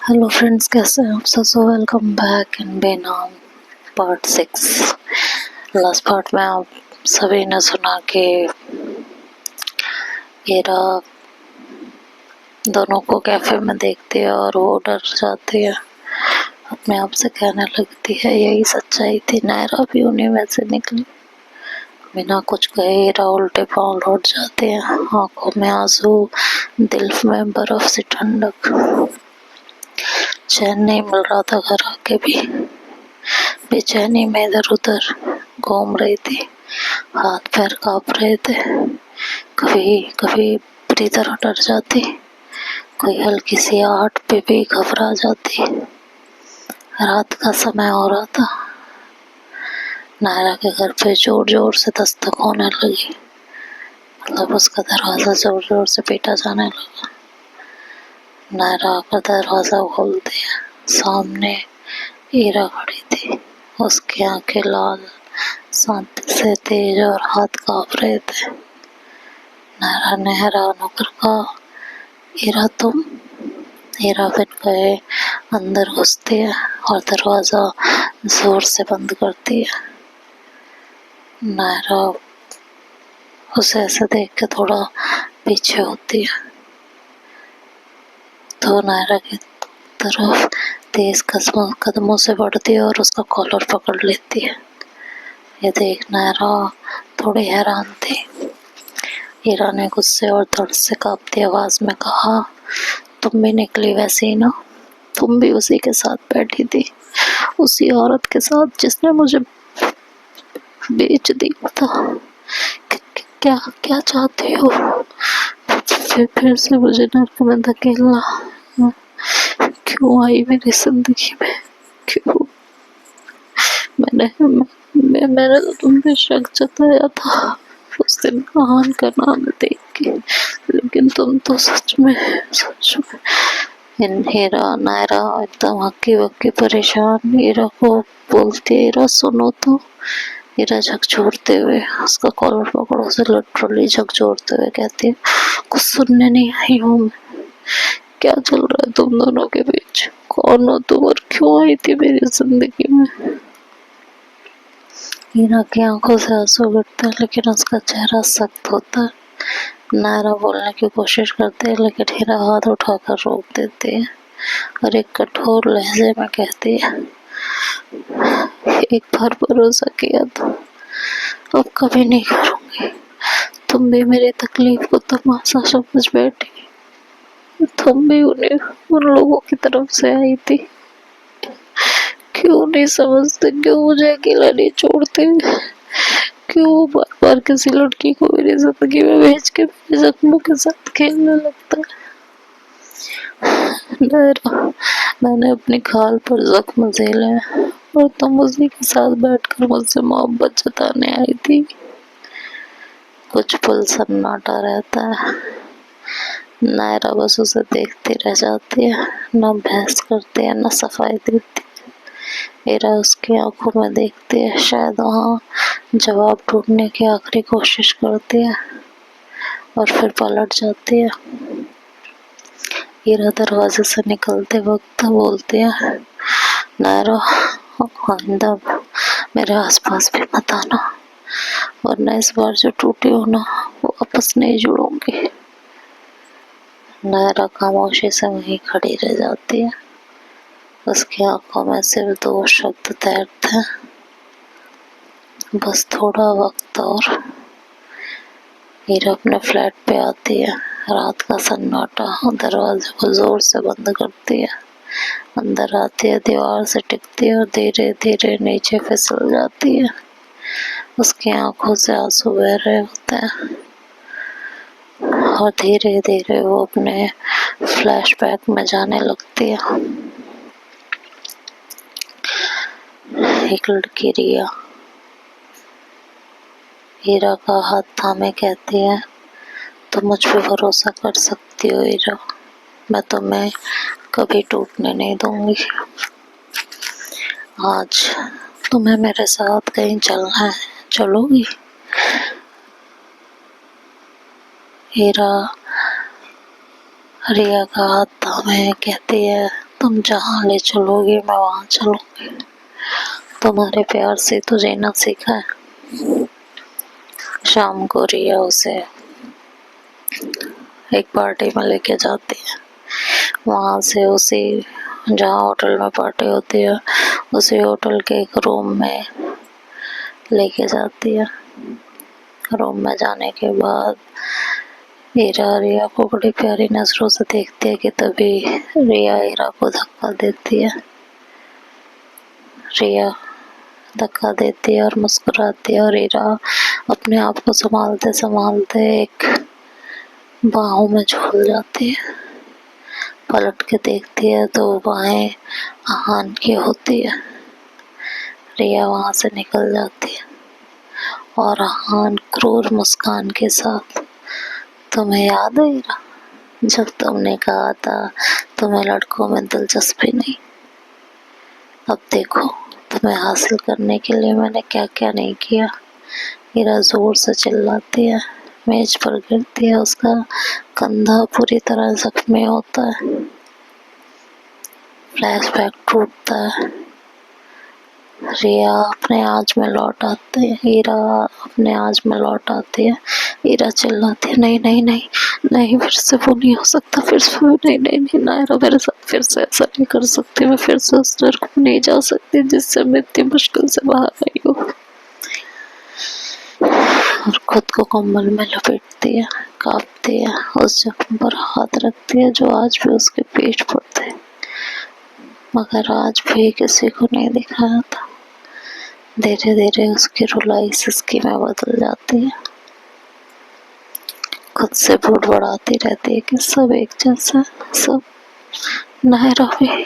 Hello friends, कैसे हैं आप सब? So welcome back in Benaam part 6। Last part में आप सभी ने सुना कि हीरा दोनों को कैफे में देखती है और वो डर जाती है, अपने आप से कहने लगती है यही सच्चाई थी, नायरा भी उन्हीं में से निकली। बिना कुछ कहे हीरा उल्टे पांव लौट जाते हैं, आंखों में आंसू, दिल में बर्फ सी ठंडक। चैन नहीं मिल रहा था, घर आके भी बेचैनी में इधर उधर घूम रही थी, हाथ पैर कांप रहे थे। कभी कभी बुरी तरह डर जाती, कोई हल्की सी आहट पे भी घबरा जाती। रात का समय हो रहा था, नायरा के घर पे जोर जोर से दस्तक होने लगी, मतलब उसका दरवाजा जोर जोर से पीटा जाने लगा। नायरा आकर दरवाजा खोल दिया। सामने हीरा खड़ी थी, उसकी आंखें लाल, शांति से तेज और हाथ कांप रहे थे। नायरा ने हैरान होकर कहा, हीरा तुम? हीरा बिन कहे अंदर घुसती है और दरवाजा जोर से बंद करती है। नायरा उसे ऐसे देख के थोड़ा पीछे होती है तो नायरा की तरफ तेज कदमों से बढ़ती है और उसका कॉलर पकड़ लेती है। ये देख नायरा थोड़ी हैरान थी। हीरा ने गुस्से और दर्द से कांपती आवाज में कहा, तुम भी निकली वैसे ही ना? तुम भी उसी के साथ बैठी थी, उसी औरत के साथ जिसने मुझे बेच दिया था। क्या क्या चाहती हो? फिर से मुझे नर्क में धकेलना? क्यों आई मेरी जिंदगी में? क्यों? मैंने तो तुम पे शक जताया था उस दिन कहान का नाम देख के, लेकिन तुम तो सच में हीरा नायरा एकदम हक्की बक्की परेशान हीरा को बोलती है, हीरा सुनो तो। हीरा झकझोरते हुए उसका कॉलर पकड़ उसे लिटरली झकझोरते हुए कहती है, कुछ सुनने नहीं आई हूँ मैं। क्या चल रहा है तुम दोनों के बीच? कौन हो तुम और क्यों आई थी मेरी जिंदगी में? हीरा की आंखों से आंसू गिरते हैं, लेकिन उसका चेहरा सख्त होता है। नायरा बोलने की कोशिश करती है, लेकिन हीरा हाथ उठाकर रोक देती है और एक कठोर लहजे में कहती है, एक बार भरोसा किया था, अब कभी नहीं करूंगी। तुम भी मेरी तकलीफ को तमाशा समझ बैठी, तुम भी उन लोगों की तरफ से आई थी। क्यों नहीं समझते? क्यों मुझे अकेला नहीं छोड़ते? क्यों बार बार किसी लड़की को मेरी जिंदगी में भेज के मेरे जख्मों के साथ खेलने लगता है? मैंने अपनी खाल पर जख्म झेले और तुम उसी के साथ बैठकर मुझसे मोहब्बत जताने आई थी। कुछ पल सन्नाटा रहता है। नायरा बस उसे देखती रह जाती है, न बहस करती है न सफाई देती। हीरा उसकी आंखों में देखती है, शायद वहाँ जवाब ढूंढने की आखिरी कोशिश करती है और फिर पलट जाती है। हीरा दरवाजे से निकलते वक्त बोलती है, नायरा आइंदा मेरे आसपास भी मत आना, वरना इस बार जो टूटी हो ना वो वापस नहीं जुड़ूंगी। नायरा खामोशी से वहीं खड़ी रह जाती है, उसकी आंखों में सिर्फ दो शब्द तैरते हैं, बस थोड़ा वक्त और। हीरा अपने फ्लैट पे आती है, रात का सन्नाटा, दरवाजे को जोर से बंद करती है, अंदर आती है, दीवार से टिकती है और धीरे धीरे नीचे फिसल जाती है। उसकी आंखों से आंसू बह रहे होते हैं और धीरे धीरे वो अपने फ्लैशबैक में जाने लगती है। एक लड़की रिया हीरा का हाथ थामे कहती है, तुम मुझ पे भरोसा कर सकती हो हीरा, मैं तुम्हें कभी टूटने नहीं दूंगी। आज तुम्हें मेरे साथ कहीं चलना है, चलोगी? हीरा रिया का हाथ थामे कहती है, तुम जहाँ ले चलोगी मैं वहाँ चलूंगी। तुम्हारे प्यार से तो जीना सीखा है। शाम को रिया उसे एक पार्टी में लेके जाती है। वहाँ से उसी जहाँ होटल में पार्टी होती है उसी होटल के एक रूम में लेके जाती है। रूम में जाने के बाद हीरा रिया को बड़ी प्यारी नजरों से देखती है कि तभी रिया हीरा को धक्का देती है। रिया धक्का देती है और मुस्कुराती है और हीरा अपने आप को संभालते संभालते एक बाहों में झूल जाती है। पलट के देखती है तो बाहें आहान की होती है। रिया वहां से निकल जाती है और आहान क्रूर मुस्कान के साथ, तुम्हें याद है हीरा, जब तुमने कहा था तुम्हें लड़कों में दिलचस्पी नहीं, अब देखो तुम्हें हासिल करने के लिए मैंने क्या क्या नहीं किया। हीरा जोर से चिल्लाती है, मेज पर गिरती है, उसका कंधा पूरी तरह जख्मी होता है। फ्लैशबैक टूटता है। रिया अपने आज में लौट आती है। हीरा अपने आज में लौट आती है। हीरा चिल्लाती है, नहीं नहीं नहीं नहीं, फिर से वो नहीं हो सकता, फिर से नहीं नहीं नहीं नायरा, मेरे साथ फिर से ऐसा नहीं कर सकती, मैं फिर से उस डर को नहीं जा सकती जिससे मैं इतनी मुश्किल से बाहर आई हूँ। और खुद को कंबल में लपेटती है, कांपती है, उस जख्म पर हाथ रखती है जो आज भी उसके पेट पर थे, मगर आज भी किसी को नहीं दिखाया था। धीरे धीरे उसकी रुलाई सिसकी में बदल जाती है। खुद से बुड़बुड़ाती रहती है कि सब एक जैसा, सब नायरा भी।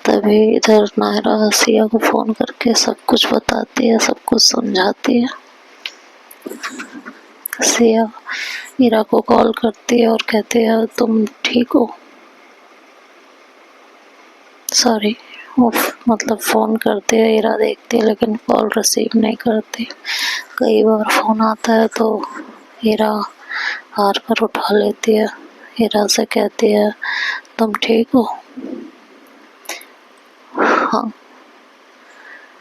तभी इधर नायरा सिया को फोन करके सब कुछ बताती है, सब कुछ समझाती है। सिया हीरा को कॉल करती है और कहती है, तुम ठीक हो? सॉरी, वो मतलब फ़ोन करती है, हीरा देखती है लेकिन कॉल रिसीव नहीं करती। कई बार फ़ोन आता है तो हीरा हार कर उठा लेती है। हीरा से कहती है, तुम ठीक हो? हाँ,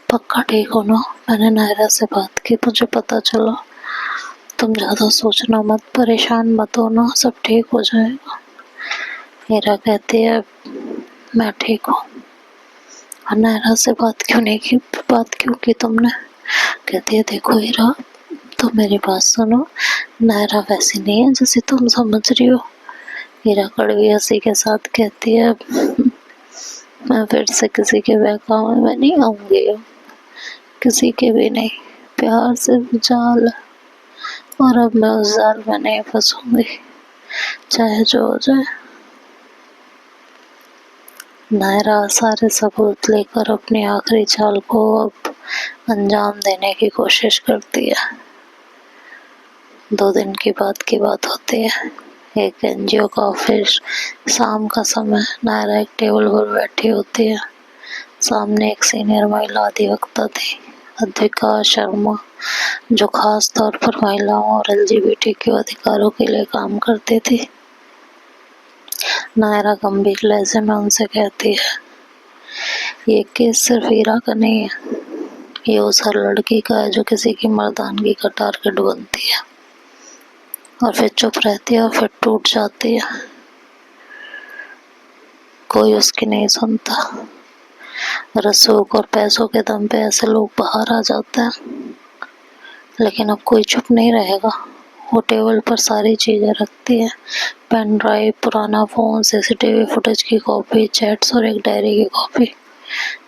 पक्का ठीक हो ना? मैंने नायरा से बात की, मुझे पता चला। तुम ज़्यादा सोचना मत, परेशान मत हो ना, सब ठीक हो जाएगा। हीरा कहती है, मैं ठीक हूँ। नायरा से बात क्यों नहीं की, बात क्यों की तुमने? कहती है, देखो हीरा, तो मेरी बात सुनो, नायरा वैसी नहीं है जैसे तुम समझ रही हो। हीरा कड़वी हंसी के साथ कहती है, मैं फिर से किसी के बहकावे में नहीं आऊंगी, किसी के भी नहीं। प्यार सिर्फ जाल है और अब मैं उस जाल में नहीं फंसूंगी, चाहे जो हो जाए। नायरा सारे सबूत लेकर अपनी आखिरी चाल को अब अंजाम देने की कोशिश करती है। 2 दिन की बात होती है। एक एनजीओ का ऑफिस, शाम का समय। नायरा एक टेबल पर बैठी होती है। सामने एक सीनियर महिला अधिवक्ता थी, अद्विका शर्मा, जो खास तौर पर महिलाओं और एलजीबीटीक्यू अधिकारों के लिए काम करती थी। नायरा गंभीर लहजे में उनसे कहती है, ये केस सिर्फ हीरा का नहीं है, ये उस हर लड़की का है जो किसी की मर्दानगी का टारगेट बनती है। और फिर चुप रहती है और फिर टूट जाती है। कोई उसकी नहीं सुनता। रसूख और पैसों के दम पे ऐसे लोग बाहर आ जाते हैं, लेकिन अब कोई चुप नहीं रहेगा। वो टेबल पर सारी चीजें रखती है, पेन ड्राइव, पुराना फोन, सीसीटीवी फुटेज की कॉपी, चैट्स और एक डायरी की कॉपी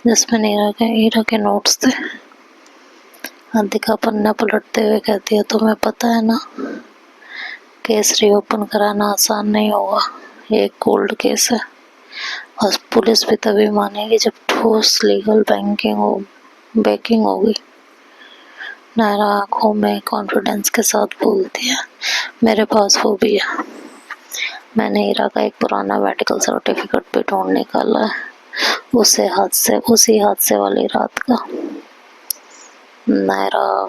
जिसमें हीरा के नोट्स थे। अधिका पन्ना पलटते हुए कहती है, तुम्हें पता है ना, केस रीओपन कराना आसान नहीं होगा, ये एक कोल्ड केस है और पुलिस भी तभी मानेगी जब ठोस लीगल बैकिंग होगी। नायरा आंखों में कॉन्फिडेंस के साथ बोलती है, मेरे पास वो भी है। मैंने हीरा का एक पुराना मेडिकल सर्टिफिकेट भी ढूंढ निकाला है, उसी हादसे वाली रात का। नायरा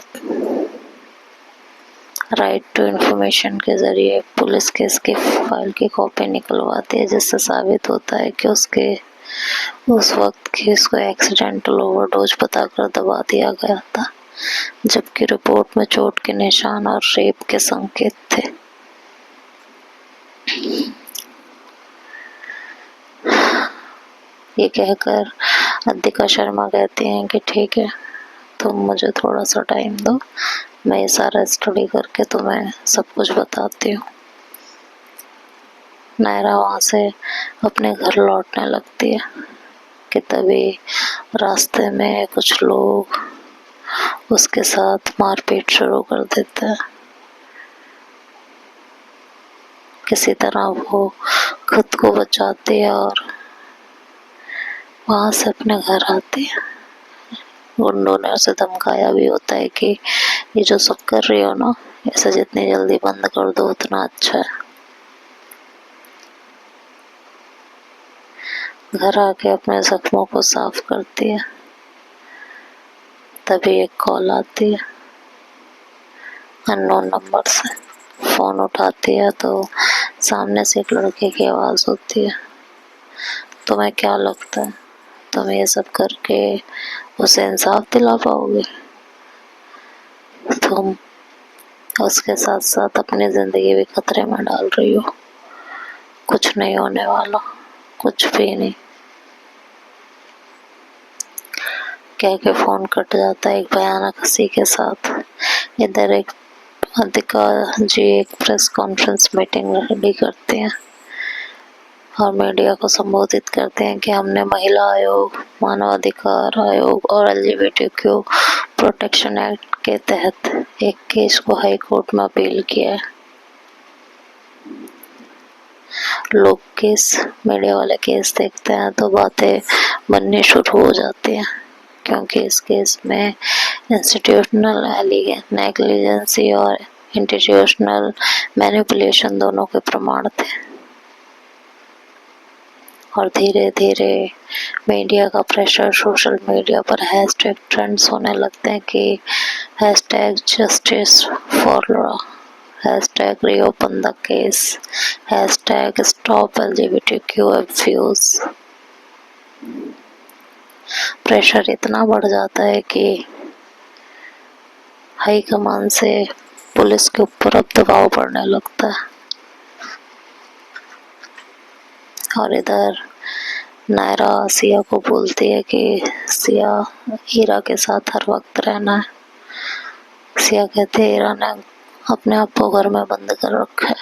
राइट टू इन्फॉर्मेशन के ज़रिए पुलिस केस की फाइल की कॉपी निकलवाती है, जिससे साबित होता है कि उसके उस वक्त केस को एक्सीडेंटल ओवरडोज बताकर दबा दिया गया था, जबकि रिपोर्ट में चोट के निशान और रेप के संकेत थे। ये कहकर अद्विका शर्मा कहती हैं कि ठीक है, तुम मुझे थोड़ा सा टाइम दो, मैं ये सारा स्टडी करके तुम्हें सब कुछ बताती हूँ। नायरा वहाँ से अपने घर लौटने लगती है कि तभी रास्ते में कुछ लोग उसके साथ मारपीट शुरू कर देते हैं। किसी तरह वो खुद को बचाती है और वहाँ से अपने घर आती है। गुंडों ने उसे धमकाया भी होता है कि ये जो सब कर रही हो ना, इसे जितनी जल्दी बंद कर दो उतना अच्छा है। घर आके अपने जख्मों को साफ करती है, तभी एक कॉल आती है अननोन नंबर से। फोन उठाती है तो सामने से एक लड़के की आवाज़ होती है, तुम्हें क्या लगता है तुम ये सब करके उसे इंसाफ दिला पाओगे? तुम उसके साथ साथ अपनी ज़िंदगी भी खतरे में डाल रही हो। कुछ नहीं होने वाला, कुछ भी नहीं, कह के फ़ोन कट जाता है एक भयानक हंसी के साथ। इधर एक अद्विका जी एक प्रेस कॉन्फ्रेंस मीटिंग रेडी करते हैं और मीडिया को संबोधित करते हैं कि हमने महिला आयोग, मानवाधिकार आयोग और LGBTQ प्रोटेक्शन एक्ट के तहत एक केस को हाई कोर्ट में अपील किया है। लोग केस, मीडिया वाले केस देखते हैं तो बातें बननी शुरू हो जाती हैं, क्योंकि इस केस में इंस्टीट्यूशनल नेग्लिजेंसी और इंस्टीट्यूशनल मैनिपुलेशन दोनों के प्रमाण थे। और धीरे धीरे मीडिया का प्रेशर, सोशल मीडिया पर हैशटैग ट्रेंड्स होने लगते हैं कि hashtag justice for law, hashtag reopen the case, hashtag stop LGBTQ abuse. Pressure इतना बढ़ जाता है कि हाई कमान से पुलिस के ऊपर अब दबाव पड़ने लगता है। और इधर नायरा सिया को बोलती है कि सिया, हीरा के साथ हर वक्त रहना है। सिया कहती है हीरा ने अपने आप को घर में बंद कर रखा है,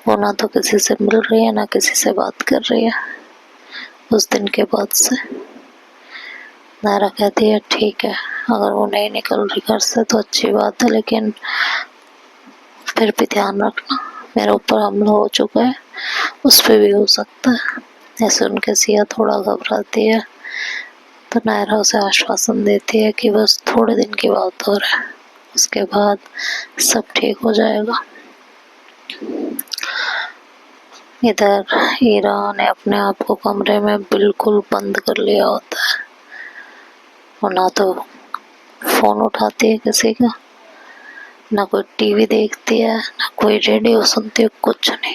वो ना तो किसी से मिल रही है ना किसी से बात कर रही है उस दिन के बाद से। नायरा कहती है ठीक है, अगर वो नहीं निकल रही घर से तो अच्छी बात है, लेकिन फिर भी ध्यान रखना, मेरे ऊपर हमला हो चुका है, उस पर भी हो सकता है। ऐसे उनके सिया थोड़ा घबराती है तो नायरा उसे आश्वासन देती है कि बस थोड़े दिन की बात और है, उसके बाद सब ठीक हो जाएगा। इधर हीरा ने अपने आप को कमरे में बिल्कुल बंद कर लिया होता है और ना तो फोन उठाती है किसी का, ना कोई टीवी देखती है, ना कोई रेडियो सुनती है, कुछ नहीं।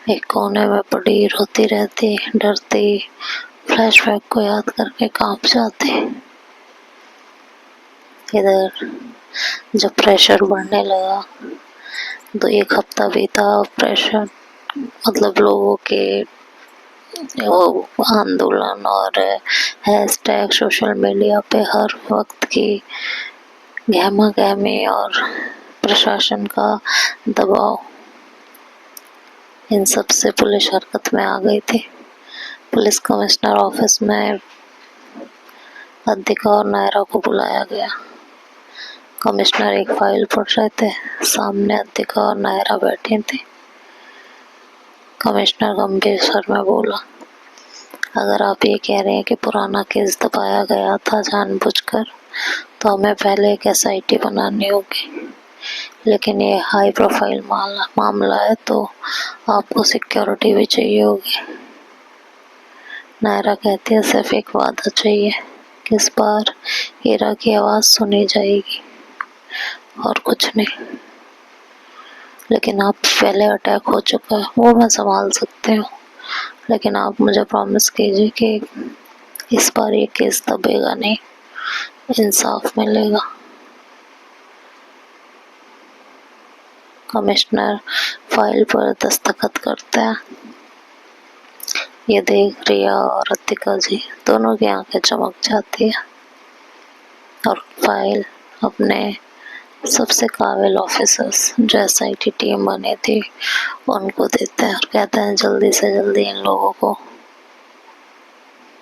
एक कोने में पड़ी रोती रहती, डरती, फ्लैशबैक को याद करके कांप जाती। इधर जब प्रेशर बढ़ने लगा तो एक हफ्ता बीता, प्रेशर मतलब लोगों के वो आंदोलन और हैशटैग सोशल मीडिया पे हर वक्त की गहमा गहमी और प्रशासन का दबाव, इन सब से पुलिस हरकत में आ गई थी। पुलिस कमिश्नर ऑफिस में अद्विका और नायरा को बुलाया गया। कमिश्नर एक फाइल पढ़ रहे थे, सामने अद्विका और नायरा बैठी थी। कमिश्नर गंभीर स्वर में बोला, अगर आप ये कह रहे हैं कि पुराना केस दबाया गया था जानबूझकर, तो हमें पहले एक SIT बनानी होगी, लेकिन ये हाई प्रोफाइल मामला है तो आपको सिक्योरिटी भी चाहिए होगी। नायरा कहती है सिर्फ एक वादा चाहिए कि इस बार हीरा की आवाज़ सुनी जाएगी। और कुछ नहीं। लेकिन आप पहले अटैक हो चुका है वो मैं संभाल सकती हूँ, लेकिन आप मुझे प्रॉमिस कीजिए कि इस बार ये केस दबेगा नहीं, इंसाफ मिलेगा। कमिश्नर फाइल पर दस्तखत करते हैं। ये देख रिया और अतिका जी दोनों की आंखें चमक जाती है और फाइल अपने सबसे काबिल ऑफिसर्स जो SIT टीम बनी थी उनको देते हैं और कहते हैं जल्दी से जल्दी इन लोगों को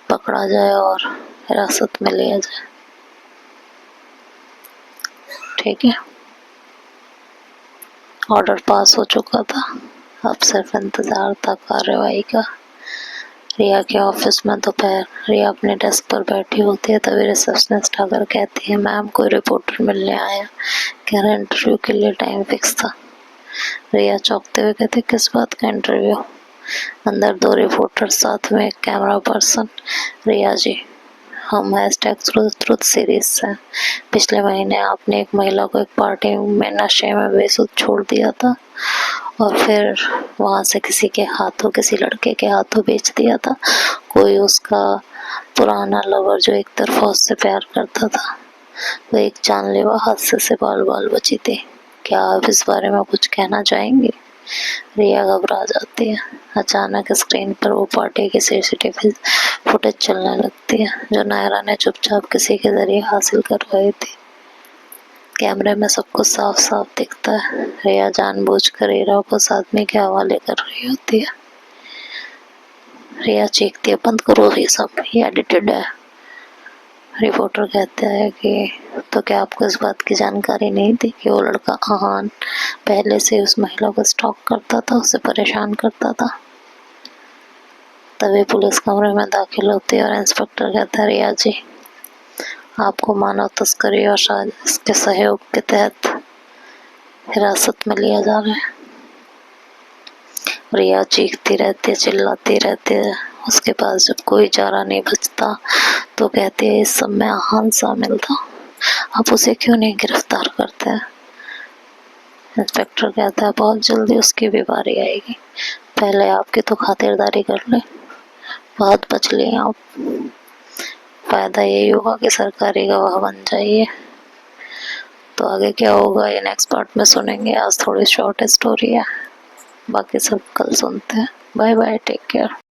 पकड़ा जाए और हिरासत में लिया जाए। ठीक है, ऑर्डर पास हो चुका था, अब सिर्फ इंतजार था कार्रवाई का। रिया के ऑफिस में दोपहर रिया अपने डेस्क पर बैठी होती है, तभी रिसेप्शनिस्ट आकर कहती है मैम कोई रिपोर्टर मिलने आया, कह रहे इंटरव्यू के लिए टाइम फिक्स था। रिया चौंकते हुए कहती किस बात का इंटरव्यू? अंदर 2 रिपोर्टर साथ में एक कैमरा पर्सन। रिया जी, हम #ट्रुथ सीरीज से पिछले महीने आपने एक महिला को एक पार्टी में नशे में बेसुध छोड़ दिया था और फिर वहां से किसी लड़के के हाथों बेच दिया था। कोई उसका पुराना लवर जो एक तरफा उससे प्यार करता था, वो एक जानलेवा हादसे से बाल बाल बची थी। क्या आप इस बारे में कुछ कहना चाहेंगे? रिया घबरा जाती है। अचानक स्क्रीन पर वो पार्टी की CCTV फुटेज चलने लगती है जो नायरा ने चुपचाप किसी के जरिए हासिल करवाई थी। कैमरे में सब कुछ साफ साफ दिखता है। रिया जानबूझकर हीरा को उस आदमी के हवाले कर रही होती है। रिया चीखती है बंद करो ये सब, ये एडिटेड है। रिपोर्टर कहता है कि तो क्या आपको इस बात की जानकारी नहीं थी कि वो लड़का आहान पहले से उस महिला को स्टॉक करता था, उसे परेशान करता था? तभी पुलिस कमरे में दाखिल होती है और इंस्पेक्टर कहता है रिया जी, आपको मानव तस्करी और शायद इसके सहयोग के तहत हिरासत में लिया जा रहा है। रिया चीखती रहती है, चिल्लाती रहती है। उसके पास जब कोई चारा नहीं बचता तो कहती है इस सब में आहान शामिल था, आप उसे क्यों नहीं गिरफ्तार करते हैं? इंस्पेक्टर कहता है बहुत जल्दी उसकी भी बारी आएगी, पहले आपकी तो खातिरदारी कर ले, बहुत बच लिए आप। फायदा यही होगा कि सरकारी गवाह बन जाइए। तो आगे क्या होगा ये नेक्स्ट पार्ट में सुनेंगे। आज थोड़ी शॉर्ट स्टोरी है, बाकी सब कल सुनते हैं। Bye bye, take care.